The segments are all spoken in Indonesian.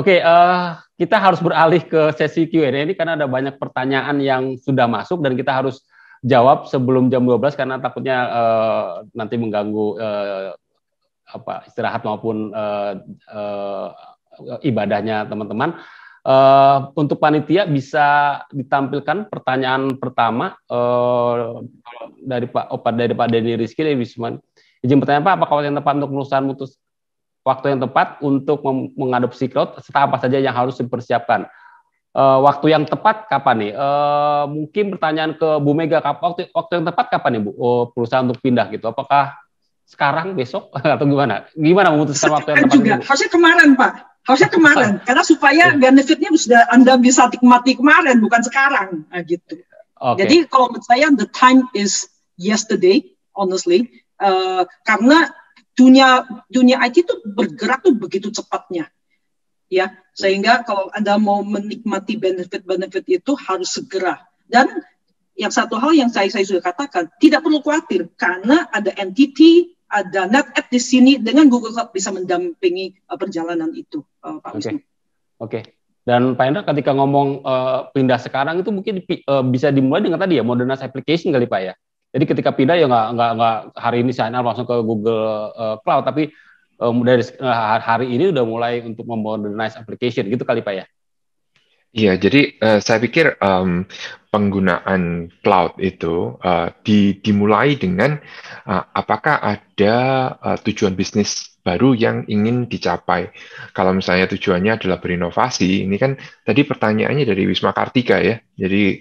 Oke, kita harus beralih ke sesi Q&A ini karena ada banyak pertanyaan yang sudah masuk dan kita harus jawab sebelum jam 12 karena takutnya nanti mengganggu istirahat maupun ibadahnya teman-teman. Untuk panitia bisa ditampilkan pertanyaan pertama dari Pak Denny Rizky dari Wisman. Izin pertanyaan Pak, apakah yang tepat untuk perusahaan waktu yang tepat untuk mengadopsi cloud, serta apa saja yang harus dipersiapkan? Waktu yang tepat kapan nih? Mungkin pertanyaan ke Bu Mega, waktu yang tepat kapan nih Bu? Perusahaan untuk pindah gitu? Apakah sekarang, besok, atau gimana? Gimana memutuskan waktu yang tepat? Juga. Harusnya kemarin Pak, harusnya kemarin, karena supaya benefitnya sudah Anda bisa nikmati kemarin, bukan sekarang, gitu. Jadi kalau menurut saya the time is yesterday, honestly, karena dunia IT itu bergerak tuh begitu cepatnya, ya, sehingga kalau Anda mau menikmati benefit itu harus segera. Dan yang satu hal yang saya sudah katakan, tidak perlu khawatir karena ada NTT, ada NetApp di sini, dengan Google Cloud bisa mendampingi perjalanan itu, Pak Wisnu. Oke. Dan Pak Hendra ketika ngomong pindah sekarang itu mungkin bisa dimulai dengan tadi ya modernized application kali Pak ya. Jadi ketika pindah ya nggak hari ini sign up langsung ke Google Cloud, tapi dari hari ini udah mulai untuk memodernize application gitu kali Pak ya. Iya, jadi saya pikir penggunaan cloud itu dimulai dengan apakah ada tujuan bisnis baru yang ingin dicapai. Kalau misalnya tujuannya adalah berinovasi, ini kan tadi pertanyaannya dari Wisma Kartika ya. Jadi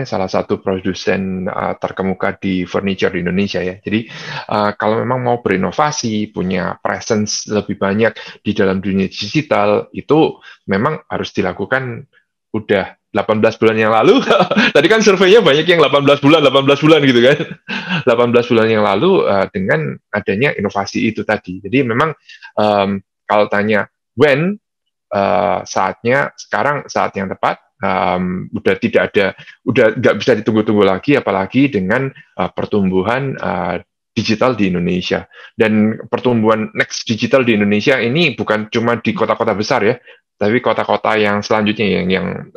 salah satu produsen terkemuka di furniture di Indonesia ya. Jadi kalau memang mau berinovasi, punya presence lebih banyak di dalam dunia digital, itu memang harus dilakukan udah 18 bulan yang lalu. Tadi kan surveinya banyak yang 18 bulan gitu kan. 18 bulan yang lalu dengan adanya inovasi itu tadi. Jadi memang kalau tanya when, saatnya sekarang saat yang tepat. Udah tidak ada, udah nggak bisa ditunggu-tunggu lagi, apalagi dengan pertumbuhan digital di Indonesia. Dan pertumbuhan next digital di Indonesia ini bukan cuma di kota-kota besar ya, tapi kota-kota yang selanjutnya yang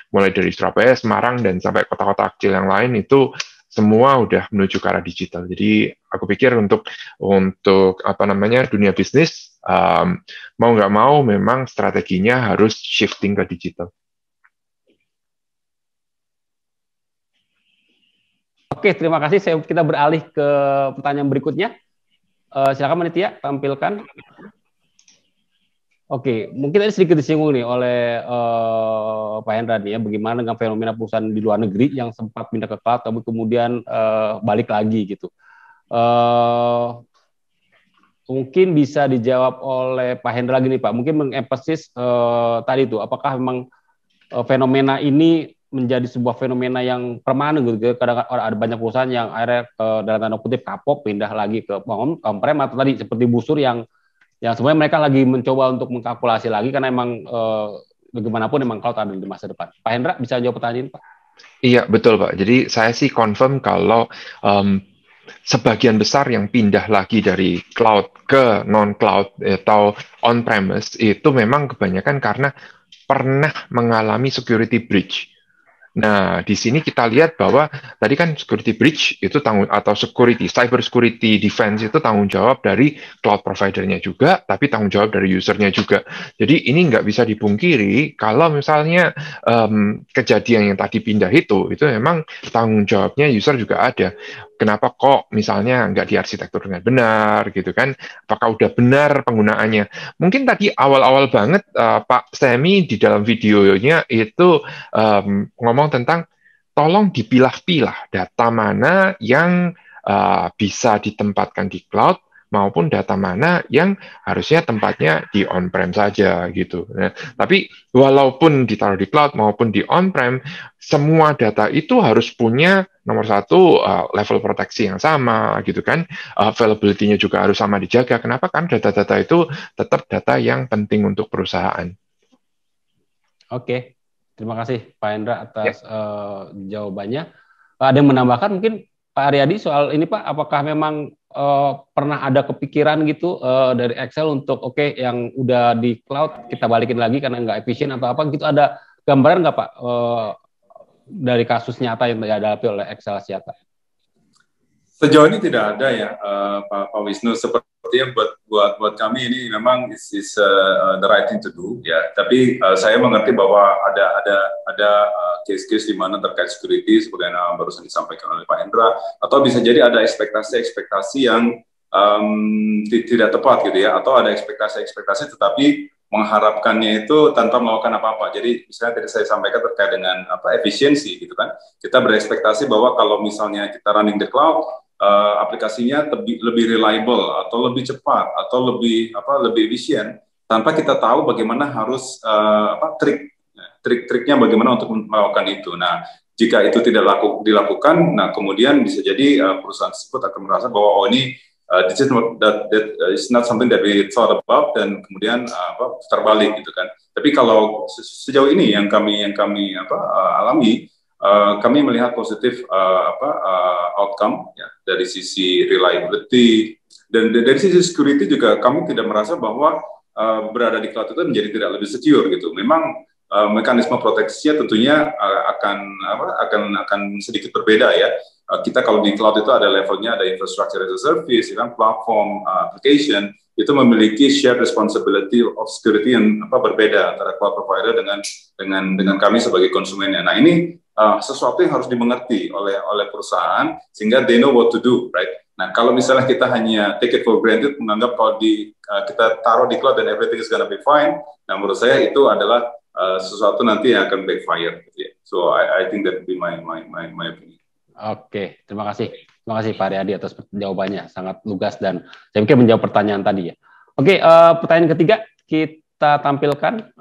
mulai dari Surabaya, Semarang, dan sampai kota-kota kecil yang lain itu semua udah menuju ke arah digital. Jadi aku pikir untuk dunia bisnis mau nggak mau memang strateginya harus shifting ke digital. Oke, terima kasih. Kita beralih ke pertanyaan berikutnya. Silakan panitia tampilkan. Oke, mungkin tadi sedikit disinggung nih oleh Pak Hendra nih ya, bagaimana dengan fenomena perusahaan di luar negeri yang sempat pindah ke cloud, tapi kemudian balik lagi gitu. Mungkin bisa dijawab oleh Pak Hendra lagi nih Pak. Mungkin mengemfasis tadi itu, apakah memang fenomena ini menjadi sebuah fenomena yang permanen gitu. Kadang ada banyak perusahaan yang akhirnya dalam tanda kutip kapok pindah lagi ke on-prem atau tadi seperti Busur yang sebenarnya mereka lagi mencoba untuk mengkalkulasi lagi karena emang bagaimanapun emang cloud ada di masa depan. Pak Hendra bisa jawab pertanyaan Pak? Iya betul Pak. Jadi saya sih confirm kalau sebagian besar yang pindah lagi dari cloud ke non-cloud atau on-premise itu memang kebanyakan karena pernah mengalami security breach. Nah, di sini kita lihat bahwa tadi kan security breach itu atau cyber security defense itu tanggung jawab dari cloud provider-nya juga, tapi tanggung jawab dari user-nya juga. Jadi ini nggak bisa dipungkiri kalau misalnya kejadian yang tadi pindah itu memang tanggung jawabnya user juga ada. Kenapa kok misalnya nggak diarsitektur dengan benar gitu kan? Apakah udah benar penggunaannya? Mungkin tadi awal-awal banget Pak Semi di dalam videonya itu ngomong tentang tolong dipilah-pilah data mana yang bisa ditempatkan di cloud maupun data mana yang harusnya tempatnya di on-prem saja gitu. Nah, tapi walaupun ditaruh di cloud maupun di on-prem, semua data itu harus punya nomor satu level proteksi yang sama gitu kan, availability-nya juga harus sama dijaga. Kenapa? Kan data-data itu tetap data yang penting untuk perusahaan. Oke, terima kasih Pak Hendra atas jawabannya. Ada yang menambahkan mungkin Pak Aryadi soal ini Pak, apakah memang pernah ada kepikiran gitu dari Excel untuk yang udah di cloud kita balikin lagi karena nggak efisien atau apa gitu, ada gambaran nggak Pak dari kasus nyata yang dihadapi oleh Excel Axiata? Sejauh ini tidak ada ya Pak Wisnu, sepertinya buat kami ini memang is the right thing to do ya. Tapi saya mengerti bahwa ada case-case di mana terkait security seperti yang barusan disampaikan oleh Pak Hendra, atau bisa jadi ada ekspektasi yang tidak tepat gitu ya, atau ada ekspektasi tetapi mengharapkannya itu tanpa melakukan apa-apa. Jadi misalnya tadi saya sampaikan terkait dengan efisiensi gitu kan. Kita berekspektasi bahwa kalau misalnya kita running the cloud, aplikasinya lebih reliable atau lebih cepat atau lebih efisien, tanpa kita tahu bagaimana harus trik-triknya bagaimana untuk melakukan itu. Nah, jika itu tidak dilakukan, nah kemudian bisa jadi perusahaan tersebut akan merasa bahwa ini this is not something that we thought about, dan kemudian terbalik gitu kan. Tapi kalau sejauh ini yang kami alami, kami melihat positif outcome ya, dari sisi reliability, dan dari sisi security juga kami tidak merasa bahwa berada di cloud itu menjadi tidak lebih secure gitu. Memang mekanisme proteksinya tentunya akan sedikit berbeda ya. Kita kalau di cloud itu ada levelnya, ada infrastructure as a service, kan, platform, application, itu memiliki shared responsibility of security yang berbeda antara cloud provider dengan kami sebagai konsumennya. Nah, ini sesuatu yang harus dimengerti oleh perusahaan sehingga they know what to do, right? Nah, kalau misalnya kita hanya take it for granted, menganggap kalau kita taruh di cloud dan everything is gonna be fine, nah menurut saya itu adalah sesuatu nanti yang akan backfire, gitu ya. So I think that would be my opinion. Oke, terima kasih Pak Aryadi atas jawabannya, sangat lugas dan saya pikir menjawab pertanyaan tadi ya. Oke, pertanyaan ketiga kita tampilkan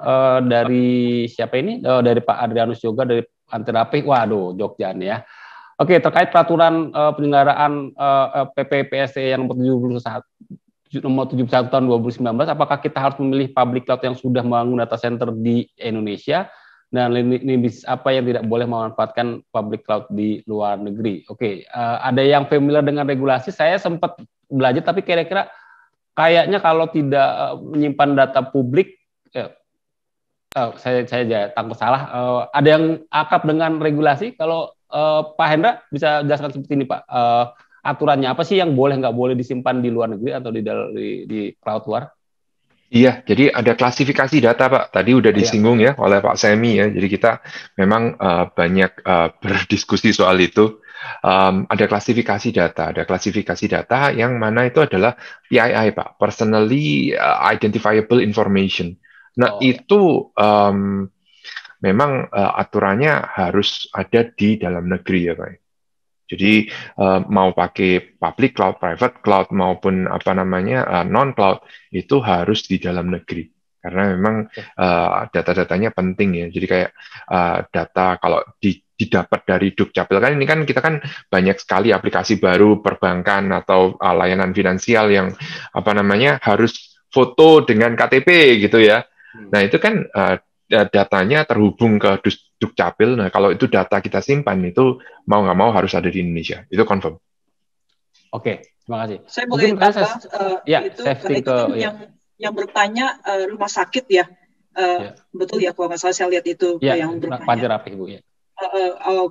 dari siapa ini? Dari Pak Adrianus Yoga dari Antirapi. Waduh, Jogja nih ya. Oke, terkait peraturan penyelenggaraan PPPSE yang nomor 71 tahun 2019, apakah kita harus memilih public cloud yang sudah membangun data center di Indonesia, dan ini apa yang tidak boleh memanfaatkan public cloud di luar negeri? Oke, ada yang familiar dengan regulasi? Saya sempat belajar, tapi kira-kira kayaknya kalau tidak menyimpan data publik, saya takut salah. Ada yang akrab dengan regulasi? Kalau Pak Hendra bisa jelaskan seperti ini Pak, aturannya apa sih yang boleh nggak boleh disimpan di luar negeri atau di cloud luar? Iya, jadi ada klasifikasi data Pak. Tadi udah disinggung ya oleh Pak Semi ya. Jadi kita memang banyak berdiskusi soal itu. Ada klasifikasi data yang mana itu adalah PII Pak, personally identifiable information. Nah itu memang aturannya harus ada di dalam negeri ya Pak. Jadi mau pakai public cloud, private cloud maupun non cloud itu harus di dalam negeri karena memang data-datanya penting ya. Jadi kayak data kalau didapat dari Dukcapil kan ini kan kita kan banyak sekali aplikasi baru perbankan atau layanan finansial yang harus foto dengan KTP gitu ya. Nah itu kan datanya terhubung ke Dukcapil. Nah, kalau itu data kita simpan, itu mau nggak mau harus ada di Indonesia. Itu confirm. Oke, terima kasih. Saya boleh tambah, yang bertanya rumah sakit ya. Betul ya, kalau nggak salah saya lihat itu yang bertanya. Antirapi, Bu, ya.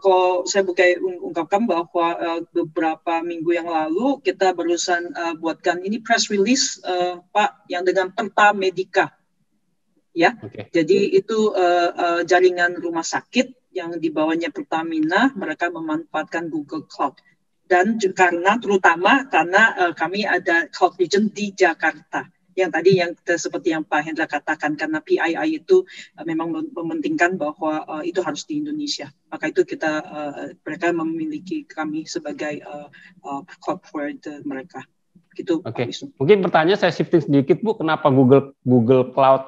Kalau saya ungkapkan bahwa beberapa minggu yang lalu kita barusan buatkan ini press release, Pak, yang dengan Penta Medica. Ya, jadi itu jaringan rumah sakit yang di bawahnya Pertamina, mereka memanfaatkan Google Cloud, dan terutama karena kami ada cloud region di Jakarta, yang tadi seperti yang Pak Hendra katakan, karena PII itu memang mementingkan bahwa itu harus di Indonesia, maka itu mereka memiliki kami sebagai cloud provider mereka. Gitu. Oke. Mungkin pertanyaan saya shifting sedikit Bu, kenapa Google Cloud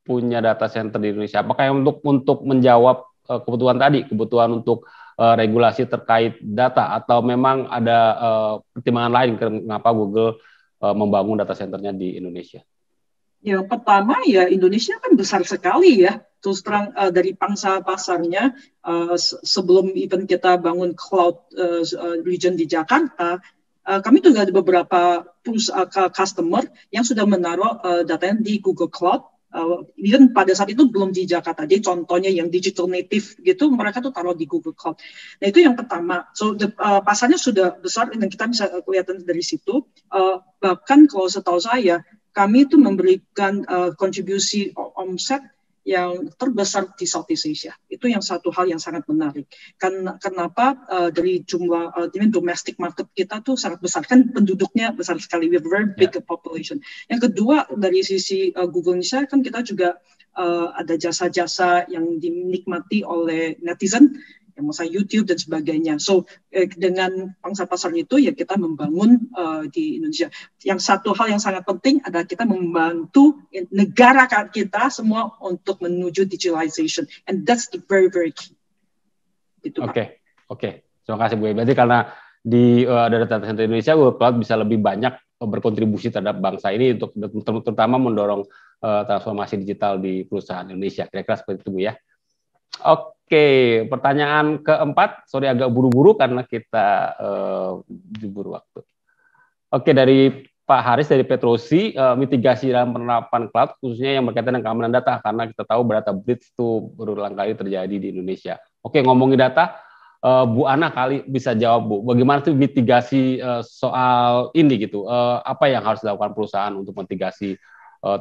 punya data center di Indonesia? Apakah untuk menjawab kebutuhan untuk regulasi terkait data, atau memang ada pertimbangan lain kenapa Google membangun data centernya di Indonesia? Yang pertama ya Indonesia kan besar sekali ya, terus terang dari pangsa pasarnya sebelum even kita bangun cloud region di Jakarta, kami juga ada beberapa customer yang sudah menaruh datanya di Google Cloud. Even pada saat itu belum di Jakarta, jadi contohnya yang digital native gitu, mereka tuh taruh di Google Cloud. Nah itu yang pertama. So pasarnya sudah besar dan kita bisa kelihatan dari situ. Bahkan kalau setahu saya, kami itu memberikan kontribusi omset yang terbesar di Southeast Asia. Itu yang satu hal yang sangat menarik. Kenapa dari jumlah domestic market kita tuh sangat besar, kan penduduknya besar sekali, we have a very big population. Yang kedua dari sisi Google Indonesia kan kita juga ada jasa-jasa yang dinikmati oleh netizen, yang misalnya YouTube dan sebagainya. So dengan pangsa pasar itu ya kita membangun di Indonesia. Yang satu hal yang sangat penting adalah kita membantu negara kita semua untuk menuju digitalization, and that's the very very key. Gitu, Oke. Terima kasih Bu. Berarti karena di ada data center Indonesia, Google Cloud bisa lebih banyak berkontribusi terhadap bangsa ini untuk terutama mendorong transformasi digital di perusahaan Indonesia. Kira-kira seperti itu Bu ya. Oke, pertanyaan keempat, sorry agak buru-buru karena kita buru waktu. Oke, dari Pak Haris dari Petrosi, mitigasi dalam penerapan cloud khususnya yang berkaitan dengan keamanan data, karena kita tahu data breach itu berulang kali terjadi di Indonesia. Oke, ngomongin data, Bu Ana kali bisa jawab Bu, bagaimana tuh mitigasi soal ini gitu, apa yang harus dilakukan perusahaan untuk mitigasi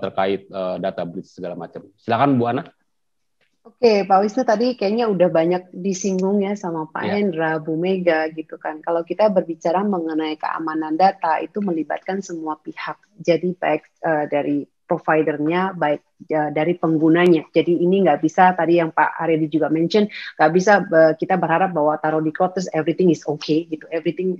terkait data breach segala macam. Silakan Bu Ana. Oke, Pak Wisnu tadi kayaknya udah banyak disinggung ya sama Pak Hendra, Bu Mega gitu kan. Kalau kita berbicara mengenai keamanan data itu melibatkan semua pihak. Jadi baik dari providernya, baik dari penggunanya. Jadi ini nggak bisa, tadi yang Pak Aredi juga mention, nggak bisa kita berharap bahwa taruh di cloud terus everything is okay gitu. Everything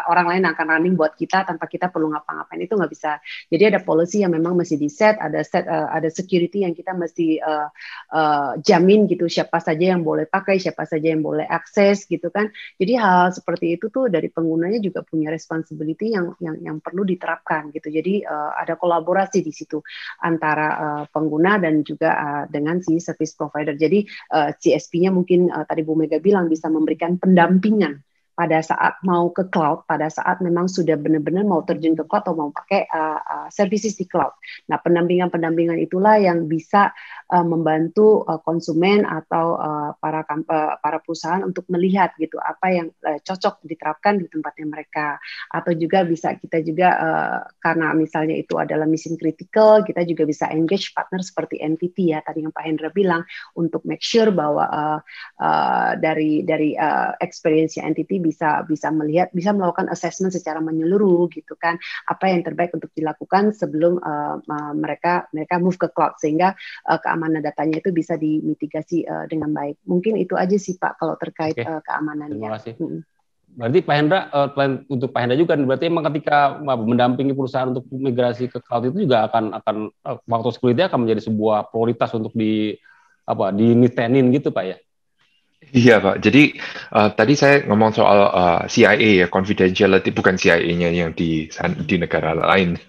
orang lain akan running buat kita tanpa kita perlu ngapa-ngapain, itu nggak bisa. Jadi ada policy yang memang mesti di set, ada security yang kita mesti jamin gitu, siapa saja yang boleh pakai, siapa saja yang boleh akses gitu kan. Jadi hal seperti itu tuh dari penggunanya juga punya responsibility yang perlu diterapkan gitu. Jadi ada kolaborasi di situ antara pengguna dan juga dengan si service provider. Jadi CSP-nya mungkin tadi Bu Mega bilang bisa memberikan pendampingan pada saat mau ke cloud, pada saat memang sudah benar-benar mau terjun ke cloud atau mau pakai services di cloud. Nah, pendampingan itulah yang bisa membantu konsumen atau para perusahaan untuk melihat gitu apa yang cocok diterapkan di tempatnya mereka. Atau juga bisa kita juga karena misalnya itu adalah mission critical, kita juga bisa engage partner seperti NTT ya tadi yang Pak Hendra bilang, untuk make sure bahwa dari experience-nya NTT bisa melihat, bisa melakukan assessment secara menyeluruh gitu kan, apa yang terbaik untuk dilakukan sebelum mereka move ke cloud, sehingga keamanan datanya itu bisa dimitigasi dengan baik. Mungkin itu aja sih Pak kalau terkait keamanannya. Terima kasih. Berarti Pak Hendra, untuk Pak Hendra juga berarti memang ketika mendampingi perusahaan untuk migrasi ke cloud itu juga akan faktor security akan menjadi sebuah prioritas untuk dinitenin gitu Pak ya. Iya Pak, jadi tadi saya ngomong soal CIA ya, confidentiality, bukan CIA-nya yang di negara lain,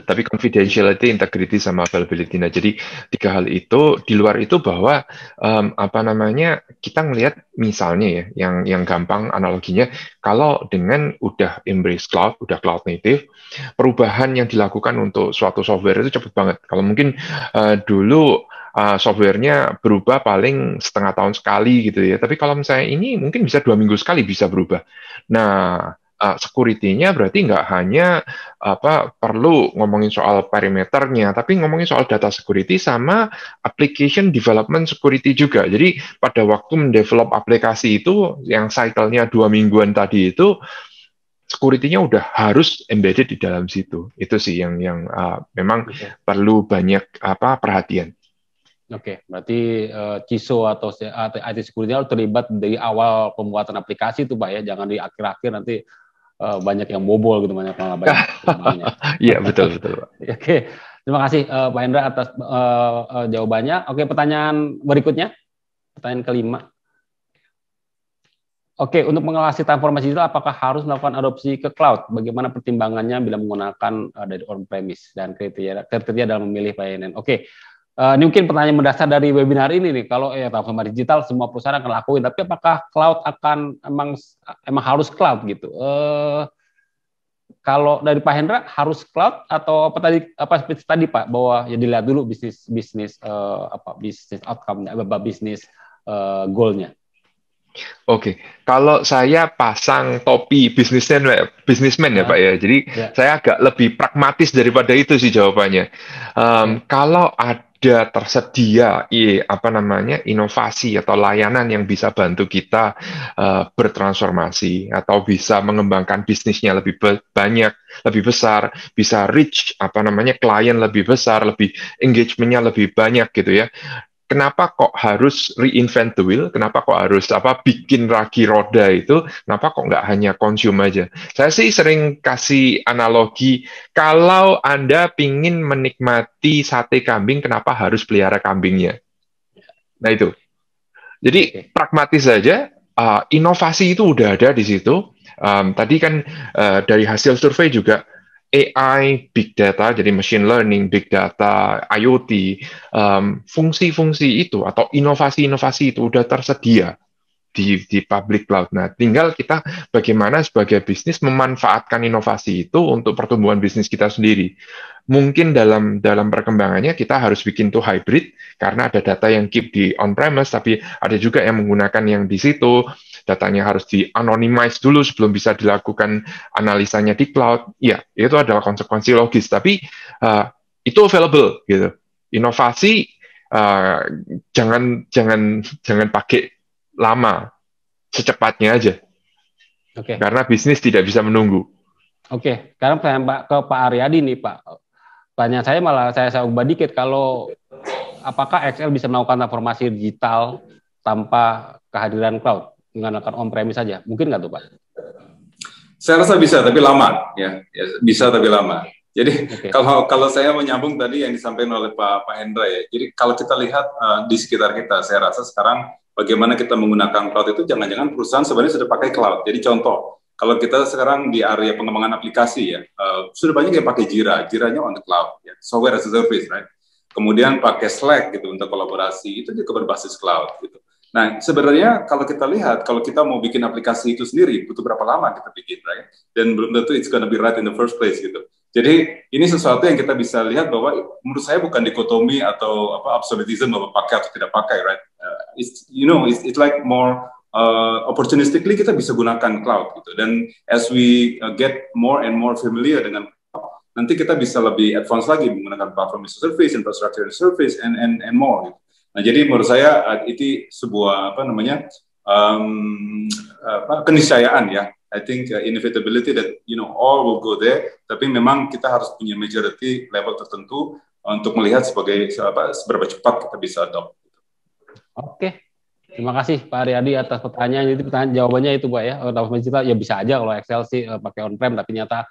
tapi confidentiality, integrity, sama availability. Nah, jadi 3 hal itu, di luar itu bahwa kita ngelihat misalnya ya, yang gampang analoginya, kalau dengan udah embrace cloud, udah cloud native, perubahan yang dilakukan untuk suatu software itu cepat banget. Kalau mungkin dulu softwarenya berubah paling setengah tahun sekali gitu ya. Tapi kalau misalnya ini mungkin bisa 2 minggu sekali bisa berubah. Nah, security-nya berarti nggak hanya perlu ngomongin soal perimeternya, tapi ngomongin soal data security sama application development security juga. Jadi pada waktu mendevelop aplikasi itu yang cycle-nya 2 mingguan tadi itu, security-nya udah harus embedded di dalam situ. Itu sih yang memang perlu banyak perhatian. Oke, berarti CISO atau IT security harus terlibat dari awal pembuatan aplikasi itu Pak ya, jangan di akhir-akhir nanti banyak yang bobol gitu, banyak yang Iya, betul Pak. Oke, terima kasih Pak Hendra atas jawabannya. Oke, pertanyaan berikutnya, pertanyaan kelima. Oke, untuk mengawasi transformasi digital, apakah harus melakukan adopsi ke cloud? Bagaimana pertimbangannya bila menggunakan dari on-premise dan kriteria dalam memilih pelayanan? Oke, Ini mungkin pertanyaan mendasar dari webinar ini nih. Kalau transformasi digital semua perusahaan akan lakuin, tapi apakah cloud akan emang harus cloud gitu? Kalau dari Pak Hendra harus cloud atau seperti tadi Pak, bahwa ya dilihat dulu bisnis bisnis outcome-nya, bisnis goal-nya. Oke, kalau saya pasang topi bisnismen ya Pak ya, jadi saya agak lebih pragmatis daripada itu sih jawabannya. Kalau ada tersedia inovasi atau layanan yang bisa bantu kita bertransformasi atau bisa mengembangkan bisnisnya lebih banyak, lebih besar, bisa reach klien lebih besar, lebih engagement-nya lebih banyak gitu ya. Kenapa kok harus reinvent the wheel? Kenapa kok harus bikin lagi roda itu? Kenapa kok nggak hanya consume aja? Saya sih sering kasih analogi, kalau Anda pingin menikmati sate kambing, kenapa harus pelihara kambingnya? Nah itu. Jadi pragmatis saja, inovasi itu udah ada di situ. Tadi kan dari hasil survei juga, AI, big data, jadi machine learning, big data, IoT, fungsi-fungsi itu atau inovasi-inovasi itu udah tersedia di public cloud. Nah, tinggal kita bagaimana sebagai bisnis memanfaatkan inovasi itu untuk pertumbuhan bisnis kita sendiri. Mungkin dalam perkembangannya kita harus bikin tuh hybrid, karena ada data yang keep di on-premise, tapi ada juga yang menggunakan yang di situ. Datanya harus di-anonymize dulu sebelum bisa dilakukan analisanya di cloud. Ya, itu adalah konsekuensi logis, tapi itu available gitu. Inovasi jangan pakai lama, secepatnya aja. Karena bisnis tidak bisa menunggu. Sekarang ke Pak Aryadi nih Pak. Pertanyaan saya malah saya ubah dikit, kalau apakah XL bisa melakukan transformasi digital tanpa kehadiran cloud? Menggunakan on-premise saja, mungkin nggak tuh Pak? Saya rasa bisa, tapi lama ya bisa tapi lama. Jadi kalau saya menyambung tadi yang disampaikan oleh Pak Hendra ya, jadi kalau kita lihat di sekitar kita, saya rasa sekarang bagaimana kita menggunakan cloud itu, jangan-jangan perusahaan sebenarnya sudah pakai cloud. Jadi contoh, kalau kita sekarang di area pengembangan aplikasi ya, sudah banyak yang pakai Jira-nya on the cloud, ya, software as a service, right? Kemudian pakai Slack gitu untuk kolaborasi, itu juga berbasis cloud gitu. Nah, sebenarnya kalau kita lihat, kalau kita mau bikin aplikasi itu sendiri, butuh berapa lama kita bikin, right? Dan belum tentu it's gonna be right in the first place, gitu. Jadi, ini sesuatu yang kita bisa lihat bahwa, menurut saya bukan dikotomi atau absolutism bahwa pakai atau tidak pakai, right? It's like more opportunistically kita bisa gunakan cloud, gitu. Dan as we get more and more familiar dengan cloud, nanti kita bisa lebih advance lagi menggunakan platform as a service, infrastructure as a service, and more, gitu. Nah, jadi menurut saya itu sebuah keniscayaan ya. I think inevitability that all will go there. Tapi memang kita harus punya majority level tertentu untuk melihat seberapa cepat kita bisa adopt. Oke, terima kasih Pak Aryadi atas pertanyaan. Jadi jawabannya itu Pak ya. Transformasi digital ya bisa aja kalau Excel sih pakai on-prem, tapi ternyata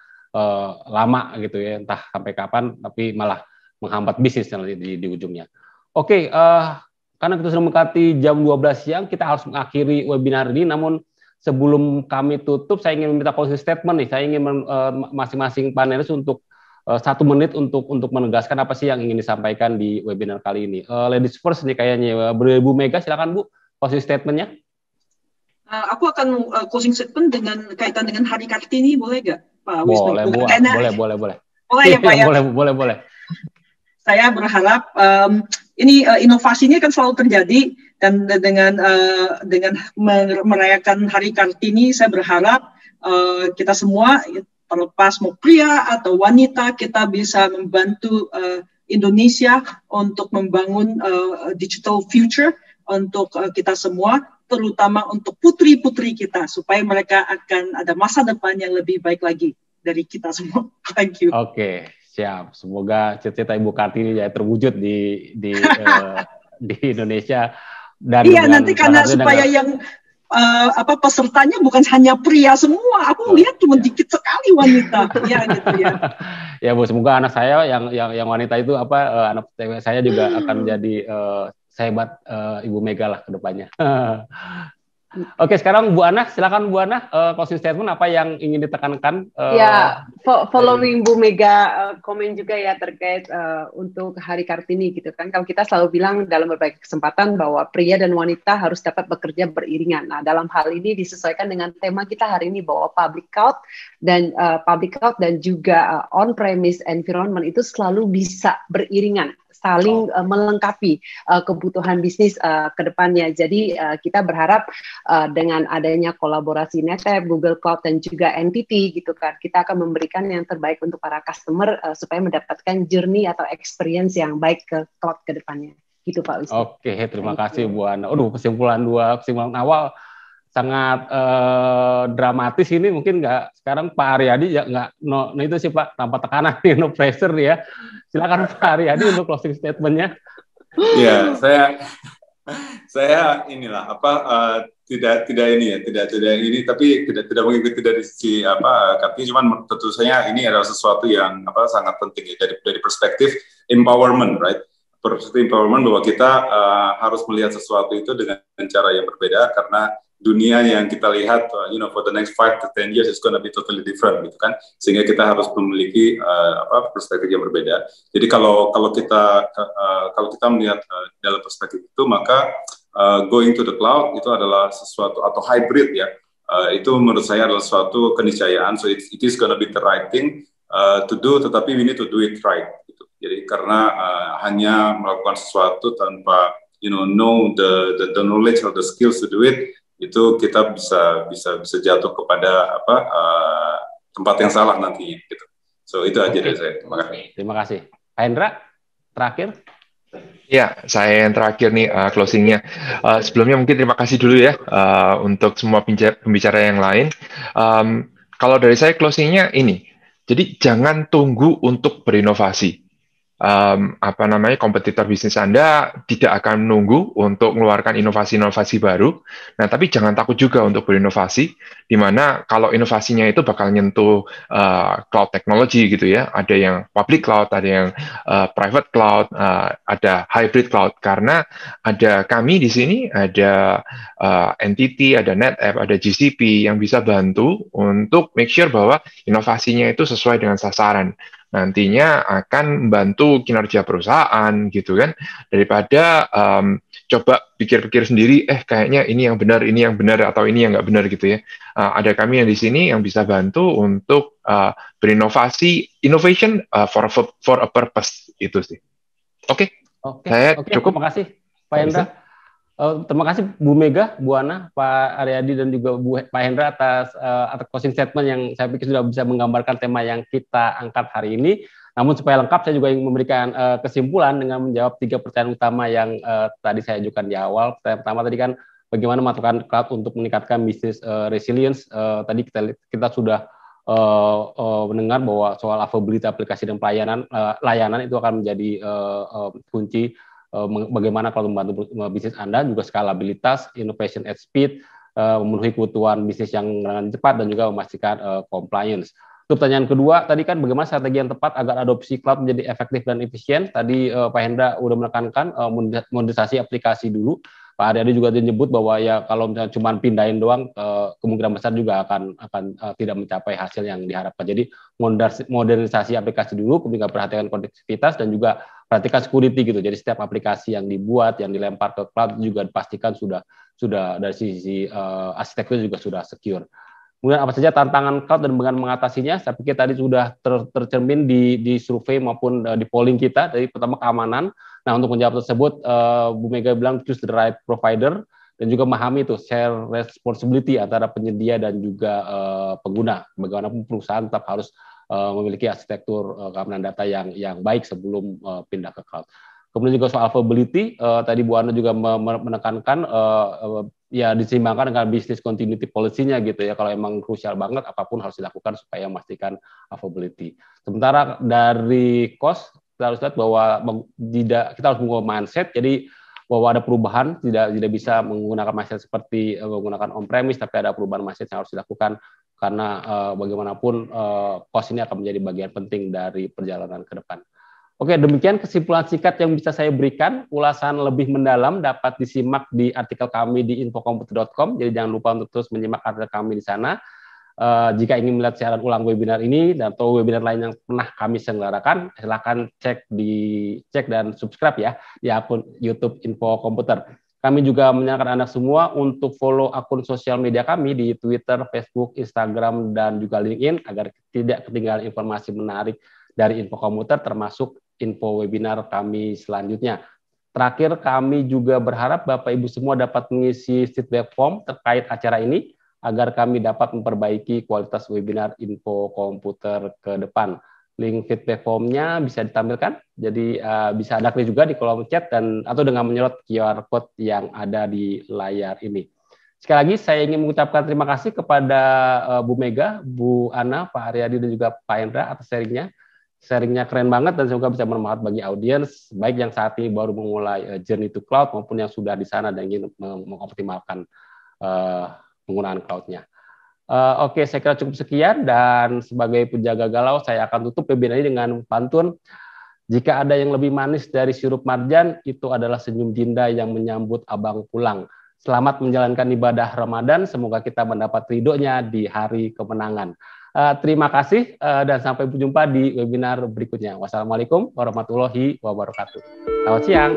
lama gitu ya, entah sampai kapan, tapi malah menghambat bisnis nanti di ujungnya. Oke, karena kita sudah mendekati jam 12 siang, kita harus mengakhiri webinar ini. Namun sebelum kami tutup, saya ingin meminta closing statement nih. Saya ingin masing-masing panelis untuk 1 menit untuk menegaskan apa sih yang ingin disampaikan di webinar kali ini. Ladies first nih kayaknya, Bu Mega, silakan Bu, closing statement-nya. Aku akan closing statement dengan kaitan dengan Hari Kartini, boleh nggak Pak Wisnu? Boleh. Boleh ya Pak ya? Boleh. Saya berharap ini inovasinya kan selalu terjadi, dan dengan merayakan Hari Kartini, saya berharap kita semua, terlepas mau pria atau wanita, kita bisa membantu Indonesia untuk membangun digital future untuk kita semua, terutama untuk putri-putri kita, supaya mereka akan ada masa depan yang lebih baik lagi dari kita semua. Thank you. Oke. Siap, semoga cita-cita Ibu Kartini ya terwujud di Indonesia. Dan iya, nanti karena supaya yang pesertanya bukan hanya pria semua, aku lihat cuma dikit sekali wanita. Ya gitu ya. Ya Bu, semoga anak saya yang wanita itu anak saya juga akan menjadi sehebat Ibu Mega lah ke depannya. Oke, sekarang Bu Ana, silakan Bu Ana, closing statement apa yang ingin ditekankan? Ya, following Bu Mega komen juga ya terkait untuk Hari Kartini gitu kan. Kalau kita selalu bilang dalam berbagai kesempatan bahwa pria dan wanita harus dapat bekerja beriringan. Nah, dalam hal ini disesuaikan dengan tema kita hari ini bahwa public cloud dan juga on-premise environment itu selalu bisa beriringan, saling melengkapi kebutuhan bisnis ke depannya. Jadi kita berharap dengan adanya kolaborasi NetApp, Google Cloud dan juga NTT gitu kan, kita akan memberikan yang terbaik untuk para customer supaya mendapatkan journey atau experience yang baik ke cloud ke depannya. Gitu Pak Wisnu. Oke, terima kasih Bu Ana. Kesimpulan awal sangat dramatis ini, mungkin nggak sekarang Pak Aryadi ya nggak itu sih Pak, tanpa tekanan no pressure ya. Silakan Pak Aryadi untuk closing statement-nya. Ya, saya inilah tidak ini tapi tidak mengikuti dari sisi katanya, cuman tentu saja ini adalah sesuatu yang sangat penting ya, dari perspektif empowerment, right? Perspektif empowerment bahwa kita harus melihat sesuatu itu dengan cara yang berbeda, karena dunia yang kita lihat, for the next 5 to 10 years is gonna be totally different, gitu kan? Sehingga kita harus memiliki perspektif yang berbeda. Jadi kalau kita melihat dalam perspektif itu, maka going to the cloud itu adalah sesuatu, atau hybrid ya, itu menurut saya adalah suatu keniscayaan. So it is gonna be the right thing to do, tetapi we need to do it right. Gitu. Jadi karena hanya melakukan sesuatu tanpa know the knowledge or the skills to do it, itu kita bisa jatuh kepada tempat yang salah nantinya gitu. So itu aja dari saya. Terima kasih. Terima kasih. Pak Hendra, terakhir. Ya, saya yang terakhir nih closingnya. Sebelumnya mungkin terima kasih dulu ya untuk semua pembicara yang lain. Kalau dari saya closingnya ini, jadi jangan tunggu untuk berinovasi. Kompetitor bisnis Anda tidak akan menunggu untuk mengeluarkan inovasi-inovasi baru. Nah, tapi jangan takut juga untuk berinovasi, di mana kalau inovasinya itu bakal nyentuh cloud technology gitu ya. Ada yang public cloud, ada yang private cloud, ada hybrid cloud. Karena ada kami di sini, ada NTT, ada NetApp, ada GCP yang bisa bantu untuk make sure bahwa inovasinya itu sesuai dengan sasaran. Nantinya akan membantu kinerja perusahaan gitu kan, daripada coba pikir-pikir sendiri, kayaknya ini yang benar atau ini yang nggak benar gitu ya. Ada kami yang di sini yang bisa bantu untuk berinovasi, innovation for a purpose itu sih. Oke. Saya cukup. Terima kasih Pak Hendra. Terima kasih Bu Mega, Bu Ana, Pak Aryadi dan juga Pak Hendra atas closing statement yang saya pikir sudah bisa menggambarkan tema yang kita angkat hari ini. Namun supaya lengkap, saya juga ingin memberikan kesimpulan dengan menjawab 3 pertanyaan utama yang tadi saya ajukan di awal. Pertanyaan pertama tadi kan bagaimana memanfaatkan cloud untuk meningkatkan bisnis resilience. Tadi kita sudah mendengar bahwa soal availability aplikasi dan layanan itu akan menjadi kunci. Bagaimana kalau membantu bisnis Anda, juga skalabilitas, innovation at speed, memenuhi kebutuhan bisnis yang cepat dan juga memastikan compliance. Untuk pertanyaan kedua, tadi kan bagaimana strategi yang tepat agar adopsi cloud menjadi efektif dan efisien. Tadi Pak Hendra sudah menekankan modernisasi aplikasi dulu. Pak Aryadi juga menyebut bahwa ya kalau misalnya cuma pindahin doang, kemungkinan besar juga akan tidak mencapai hasil yang diharapkan. Jadi modernisasi aplikasi dulu, kemudian perhatikan konektivitas dan juga perhatikan security gitu. Jadi setiap aplikasi yang dibuat, yang dilempar ke cloud juga dipastikan sudah dari sisi arsitektur juga sudah secure. Kemudian apa saja tantangan cloud dan bagaimana mengatasinya? Saya pikir tadi sudah tercermin di survei maupun di polling kita. Dari pertama keamanan. Nah, untuk menjawab tersebut, Bu Mega bilang choose the right provider dan juga memahami itu share responsibility antara penyedia dan juga pengguna. Bagaimanapun perusahaan tetap harus memiliki arsitektur keamanan data yang baik sebelum pindah ke cloud. Kemudian juga soal availability, tadi Bu Ana juga menekankan ya diseimbangkan dengan business continuity policy-nya gitu ya. Kalau emang krusial banget, apapun harus dilakukan supaya memastikan availability. Sementara dari cost, kita harus lihat bahwa kita harus mengubah mindset. Jadi bahwa ada perubahan, tidak bisa menggunakan mindset seperti menggunakan on-premise, tapi ada perubahan mindset yang harus dilakukan karena bagaimanapun cost ini akan menjadi bagian penting dari perjalanan ke depan. Oke, demikian kesimpulan singkat yang bisa saya berikan. Ulasan lebih mendalam dapat disimak di artikel kami di infokomputer.com. Jadi jangan lupa untuk terus menyimak artikel kami di sana. Jika ingin melihat siaran ulang webinar ini dan atau webinar lain yang pernah kami selenggarakan, silakan cek dan subscribe ya di akun YouTube Info Komputer. Kami juga menyarankan Anda semua untuk follow akun sosial media kami di Twitter, Facebook, Instagram, dan juga LinkedIn agar tidak ketinggalan informasi menarik dari Info Komputer termasuk info webinar kami selanjutnya. Terakhir, kami juga berharap Bapak Ibu semua dapat mengisi feedback form terkait acara ini agar kami dapat memperbaiki kualitas webinar Info Komputer ke depan. Link feedback formnya bisa ditampilkan, jadi bisa Anda klik juga di kolom chat atau dengan menyorot QR code yang ada di layar ini. Sekali lagi saya ingin mengucapkan terima kasih kepada Bu Mega, Bu Ana, Pak Aryadi, dan juga Pak Hendra atas sharingnya. Sharingnya keren banget dan semoga bisa bermanfaat bagi audiens, baik yang saat ini baru memulai journey to cloud maupun yang sudah di sana dan ingin mengoptimalkan penggunaan cloud-nya. Oke, saya kira cukup sekian dan sebagai penjaga galau saya akan tutup webinar ini dengan pantun. Jika ada yang lebih manis dari sirup marjan, itu adalah senyum Dinda yang menyambut abang pulang. Selamat menjalankan ibadah Ramadan, semoga kita mendapat ridhonya di hari kemenangan. Terima kasih dan sampai berjumpa di webinar berikutnya. Wassalamualaikum warahmatullahi wabarakatuh. Selamat siang.